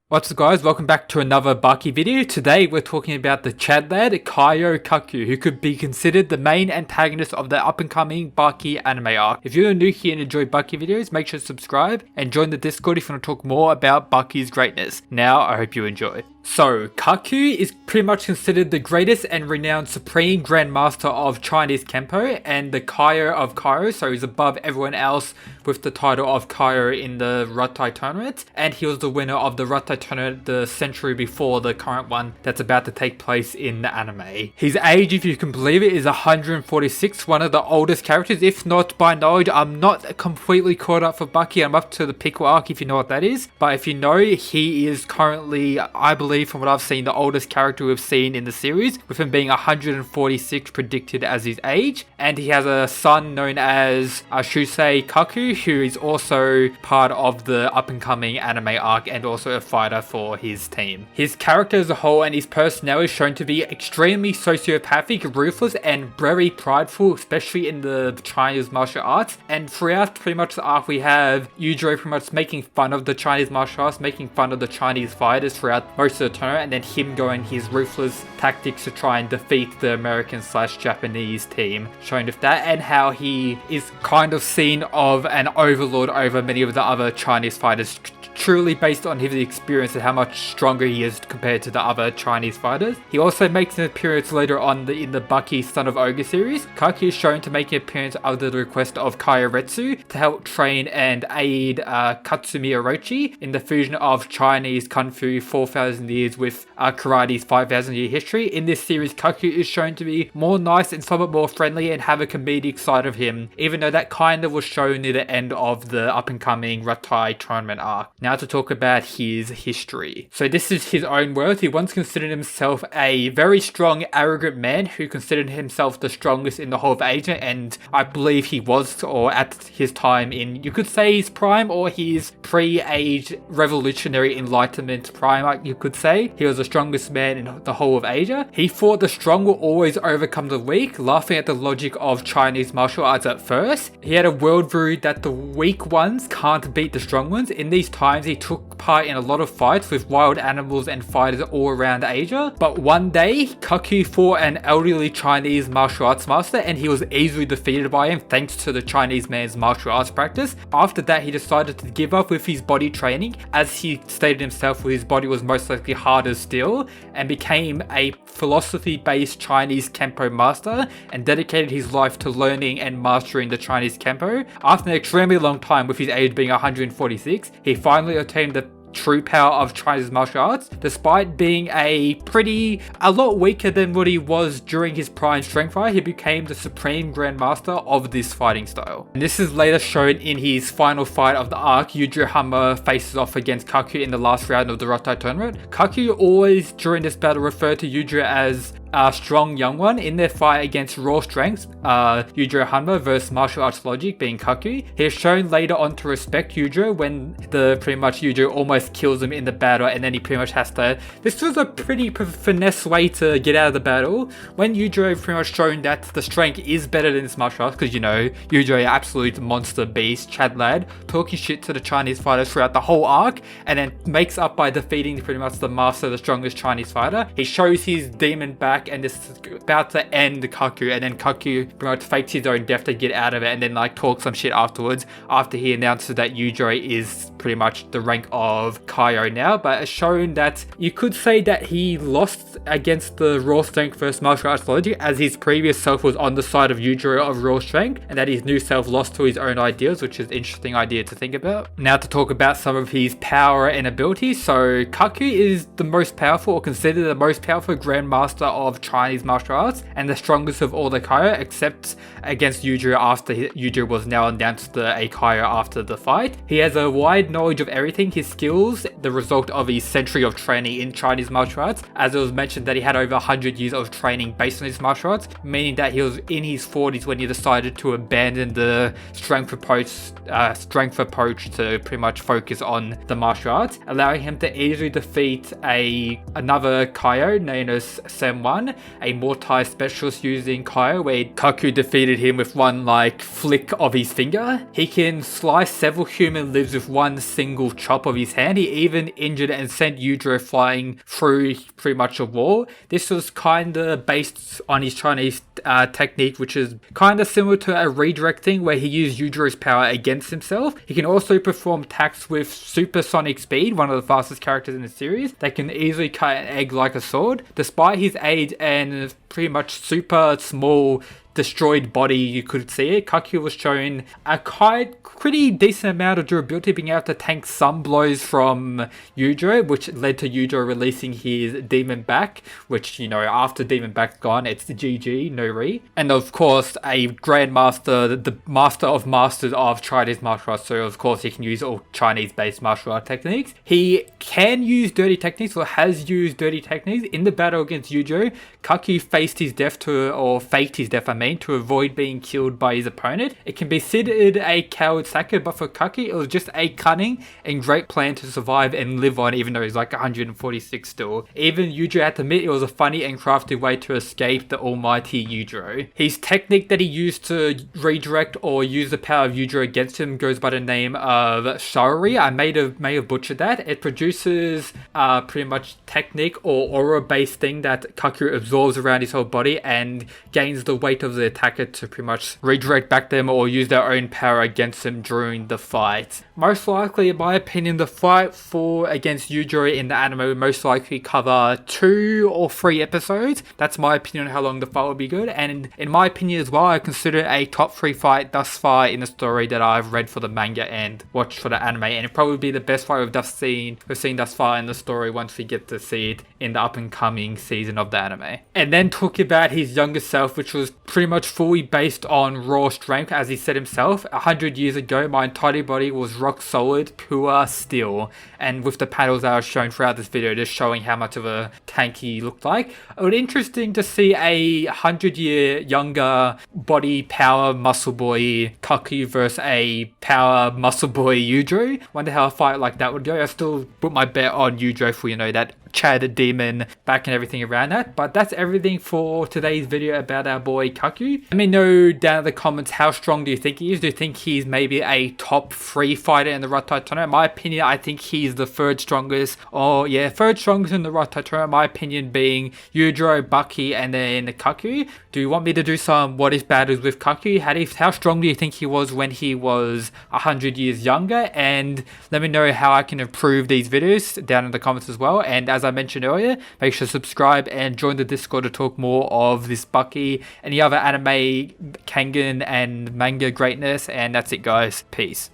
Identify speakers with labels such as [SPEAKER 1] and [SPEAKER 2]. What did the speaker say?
[SPEAKER 1] What's up guys, welcome back to another Baki video. Today we're talking about the Chad lad Kaioh Kaku, who could be considered the main antagonist of the up and coming Baki anime arc. If you're new here and enjoy Baki videos, make sure to subscribe and join the Discord if you want to talk more about Baki's greatness. Now I hope you enjoy. So, Kaku is pretty much considered the greatest and renowned supreme grandmaster of Chinese Kempo and the Kaioh of Kaioh, so he's above everyone else with the title of Kaioh in the Rattai tournament, and he was the winner of the Rattai tournament the century before the current one that's about to take place in the anime. His age, if you can believe it, is 146, one of the oldest characters, if not by knowledge. I'm not completely caught up for Baki, I'm up to the Pickle arc if you know what that is, but if you know, he is currently, I believe from what I've seen, the oldest character we've seen in the series, with him being 146 predicted as his age, and he has a son known as Shusei Kaku, who is also part of the up-and-coming anime arc and also a fighter for his team. His character as a whole and his personality is shown to be extremely sociopathic, ruthless, and very prideful, especially in the Chinese martial arts. And throughout pretty much the arc, we have Yujiro pretty much making fun of the Chinese martial arts, making fun of the Chinese fighters throughout most of the tournament, and then him going his ruthless tactics to try and defeat the American/Japanese team, showing with that, and how he is kind of seen of an overlord over many of the other Chinese fighters, truly based on his experience and how much stronger he is compared to the other Chinese fighters. He also makes an appearance later on in the Baki Son of Ogre series. Kaku is shown to make an appearance under the request of Kairetsu to help train and aid Katsumi Orochi in the fusion of Chinese Kung Fu 4,000 years with Karate's 5,000 year history. In this series, Kaku is shown to be more nice and somewhat more friendly and have a comedic side of him, even though that kind of was shown near the end of the up and coming Rattai tournament arc. Now to talk about his history. So this is his own words. He once considered himself a very strong, arrogant man who considered himself the strongest in the whole of Asia, and I believe he was, or at his time in, you could say, his prime or his pre-age revolutionary enlightenment prime, you could say. He was the strongest man in the whole of Asia. He thought the strong will always overcome the weak, laughing at the logic of Chinese martial arts at first. He had a worldview that the weak ones can't beat the strong ones. In these times, he took part in a lot of fights with wild animals and fighters all around Asia. But one day, Kaku fought an elderly Chinese martial arts master, and he was easily defeated by him thanks to the Chinese man's martial arts practice. After that, he decided to give up with his body training, as he stated himself, his body was most likely hard as steel, and became a philosophy-based Chinese Kempo master and dedicated his life to learning and mastering the Chinese Kempo. After an extremely long time, with his age being 146, he finally attained the true power of Chinese martial arts, despite being a lot weaker than what he was during his prime strength fight. He became the supreme grandmaster of this fighting style. And this is later shown in his final fight of the arc. Yujiro faces off against Kaku in the last round of the Rattai tournament. Kaku always during this battle referred to Yujiro as strong young one. In their fight against raw strengths, Yujiro versus martial arts logic being Kaku, he is shown later on to respect Yujiro when Yujiro almost kills him in the battle, and then he pretty much has to, this was a pretty finesse way to get out of the battle, when Yujiro pretty much shown that the strength is better than his martial arts, because you know, Yujiro absolute monster beast, Chad lad, talking shit to the Chinese fighters throughout the whole arc, and then makes up by defeating pretty much the master, the strongest Chinese fighter. He shows his demon back, and this is about to end Kaku, and then Kaku pretty much fakes his own death to get out of it, and then like talks some shit afterwards after he announces that Yujiro is pretty much the rank of Kaioh now. But it's shown that you could say that he lost against the raw strength versus martial arts logic, as his previous self was on the side of Yujiro of raw strength, and that his new self lost to his own ideals, which is an interesting idea to think about. Now to talk about some of his power and abilities. So Kaku is the most powerful, or considered the most powerful grandmaster of Chinese martial arts, and the strongest of all the Kaioh, except against Yujiro after Yujiro was now announced a Kaioh after the fight. He has a wide knowledge of everything. His skills, the result of his century of training in Chinese martial arts, as it was mentioned that he had over 100 years of training based on his martial arts, meaning that he was in his 40s when he decided to abandon the strength approach to pretty much focus on the martial arts, allowing him to easily defeat another Kaioh known as Senwan, 1, a Mortai specialist using Kaioh, where Kaku defeated him with one like flick of his finger. He can slice several human lives with one single chop of his hand. He even injured and sent Yujiro flying through pretty much a wall. This was kinda based on his Chinese technique, which is kinda similar to a redirect thing where he used Yujiro's power against himself. He can also perform attacks with supersonic speed, one of the fastest characters in the series. They can easily cut an egg like a sword. Despite his age and pretty much super small destroyed body, you could see it, Kaku was shown a pretty decent amount of durability, being able to tank some blows from Yujiro, which led to Yujiro releasing his Demon Back, which, you know, after Demon Back's gone, it's the GG, no re. And of course, a Grandmaster, the master of masters of Chinese martial arts, so of course he can use all Chinese-based martial art techniques. He can use dirty techniques, or has used dirty techniques. In the battle against Yujiro, Kaku faked his death, to avoid being killed by his opponent. It can be considered a coward sacker, but for Kaku, it was just a cunning and great plan to survive and live on, even though he's like 146 still. Even Yujiro had to admit it was a funny and crafty way to escape the almighty Yujiro. His technique that he used to redirect or use the power of Yujiro against him goes by the name of Shari. I may have butchered that. It produces pretty much technique or aura-based thing that Kaku absorbs around his whole body and gains the weight of the attacker to pretty much redirect back them or use their own power against them during the fight. Most likely, in my opinion, the fight against Yujiro in the anime would most likely cover 2 or 3 episodes. That's my opinion on how long the fight would be good, and in my opinion as well, I consider it a top 3 fight thus far in the story that I've read for the manga and watched for the anime, and it'd probably be the best fight we've seen thus far in the story once we get to see it in the up and coming season of the anime. And then talking about his younger self, which was pretty much fully based on raw strength, as he said himself. 100 years ago, my entire body was rock solid, pure steel. And with the panels that are shown throughout this video, just showing how much of a tank he looked like. It would be interesting to see a 100-year younger body power muscle boy Kaku versus a power muscle boy Yujiro. Wonder how a fight like that would go. I still put my bet on Yujiro for, you know, that Chad Demon back and everything around that. But that's everything for today's video about our boy Kaku. Let me know down in the comments, how strong do you think he is? Do you think he's maybe a top 3 fighter in the Ratai tournament? In my opinion, I think he's the third strongest. Third strongest in the Ratai tournament. My opinion being Yujiro, Baki, and then Kaku. Do you want me to do some what if battles with Kaku? How strong do you think he was when he was 100 years younger? And let me know how I can improve these videos down in the comments as well. And as I mentioned earlier, make sure to subscribe and join the Discord to talk more of this Baki, any other anime, Kangen, and manga greatness. And that's it, guys. Peace.